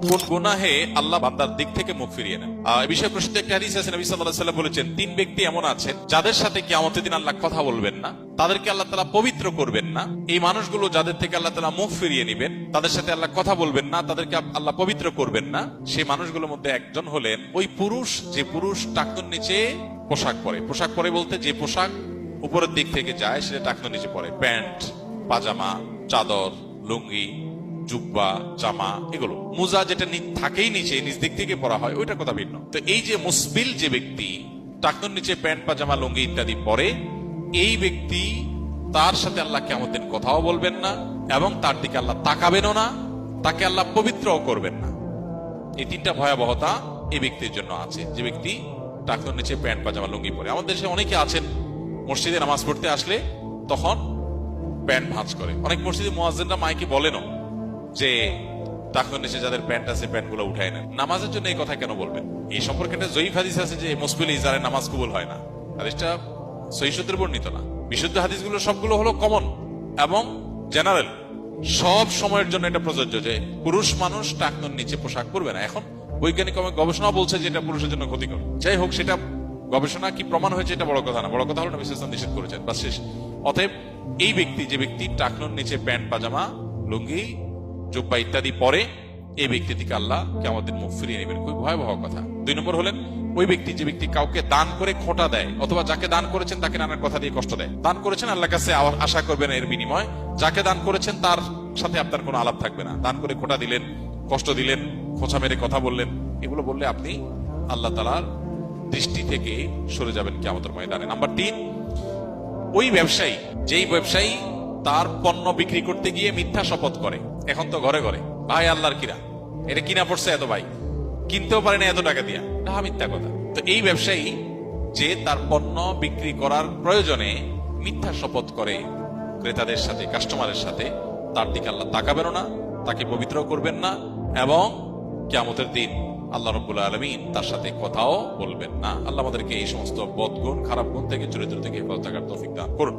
কোন গুনাহে আল্লাহ বান্দার দিক থেকে মুখ ফিরিয়ে নেন। এই বিষয়ে প্রসিদ্ধ একটা হাদিস আছে, নবী সাল্লাল্লাহু আলাইহি ওয়াসাল্লাম বলেছেন, তিন ব্যক্তি এমন আছেন যাদের সাথে কিয়ামতের দিন আল্লাহ কথা বলবেন না, তাদেরকে আল্লাহ তাআলা পবিত্র করবেন না। এই মানুষগুলো যাদের থেকে আল্লাহ তাআলা মুখ ফিরিয়ে নেবেন, তাদের সাথে আল্লাহ কথা বলবেন না, তাদেরকে আল্লাহ পবিত্র করবেন না। সেই মানুষগুলোর মধ্যে একজন হলেন ওই পুরুষ, যে পুরুষ টাকনুর নিচে পোশাক পরে। পোশাক পরে বলতে যে পোশাক উপরের দিক থেকে যায় সেটা টাকনুর নিচে পরে, প্যান্ট, পাজামা, চাদর, লুঙ্গি, জুব্বা, জামা, এগুলো। মোজা যেটা থাকেই নিচে, নিচ দিক থেকে পরা হয়, ওইটা কথা ভিন্ন। তো এই যে মুসবিল যে ব্যক্তি টাকনুর নিচে প্যান্ট, পাজামা, লুঙ্গি ইত্যাদি পরে, এই ব্যক্তি তার সাথে আল্লাহ কিয়ামতের দিন কথাও বলবেন না এবং তার দিকে আল্লাহ তাকাবেনও না, তাকে আল্লাহ পবিত্রও করবেন না। এই তিনটা ভয়াবহতা এই ব্যক্তির জন্য আছে, যে ব্যক্তি টাকনুর নিচে প্যান্ট, পাজামা, লুঙ্গি পরে। আমাদের দেশে অনেকে আছেন মসজিদে নামাজ পড়তে আসলে তখন প্যান্ট ভাঁজ করে। অনেক মসজিদে মুয়াজ্জিনরা মাইকে বলেনও যে টাকনুর নিচে যাদের প্যান্ট আছে প্যান্ট গুলো উঠায় নেন। নামাজের জন্য এই কথা কেন বলবেন? এই সম্পর্কে একটা জয়ীফ হাদিস আছে যে মুসবিল ইজারে নামাজ কবুল হয় না। হাদিসটা সহিহ সূত্রে বর্ণিত না। বিশুদ্ধ হাদিসগুলো সবগুলো হলো কমন এবং জেনারেল, সব সময়ের জন্য এটা প্রযোজ্য যে পুরুষ মানুষ টাকনুর নিচে পোশাক পরবে না। এখন বৈজ্ঞানিক গবেষণা বলছে যে এটা পুরুষের জন্য ক্ষতিকর। যাই হোক, সেটা গবেষণা কি প্রমাণ হয়েছে এটা বড় কথা না, বড় কথা হলো নবী সাল্লাল্লাহু আলাইহি ওয়াসাল্লাম নিষেধ করেছেন, বাস শেষ। অতএব এই ব্যক্তি, যে ব্যক্তি টাকনুর নিচে প্যান্ট, পাজামা, লুঙ্গি, জুব্বা ইত্যাদি পরে, এই ব্যক্তি থেকে আল্লাহ কিয়ামতের দিন মুখ ফিরিয়ে নেবেন। খুব ভয়াবহ কথা। দুই নম্বর হলেন ওই ব্যক্তি, যে ব্যক্তি কাউকে দান করে খোঁটা দেয়, অথবা যাকে দান করেছেন তাকে নানান কথা দিয়ে কষ্ট দেয়। দান করেছেন, আল্লাহর কাছে আশা করবেন এর বিনিময়। যাকে দান করেছেন তার সাথে আপনার কোনো আলাপ থাকবে না। দান করে খোঁটা দিলেন, কষ্ট দিলেন, খোঁচা মেরে কথা বললেন, এগুলো বললে আপনি আল্লাহ তাআলার দৃষ্টি থেকে সরে যাবেন কিয়ামতের ময়দানে। নাম্বার 3, ওই ব্যবসায়ী, যেই ব্যবসায়ী তার পণ্য বিক্রি করতে গিয়ে মিথ্যা শপথ করে। এখন তো ঘরে ঘরে ভাই আল্লাহর কিনা, এটা কিনা পড়ছে এত, ভাই কিনতেও পারে না এত টাকা দিয়া, মিথ্যা কথা। তো এই ব্যবসায়ী যে তার পণ্য বিক্রি করার প্রয়োজনে মিথ্যা শপথ করে ক্রেতাদের সাথে, কাস্টমারের সাথে, তার দিকে আল্লাহ তাকাবেন না, তাকে পবিত্র করবেন না এবং কিয়ামতের দিন আল্লাহ রাব্বুল আলামিন তার সাথে কথাও বলবেন না। আল্লাহ আমাদেরকে এই সমস্ত বদগুণ, খারাপ গুণ থেকে, চরিত্র থেকে হেফাজত থাকার তৌফিক দান করুন।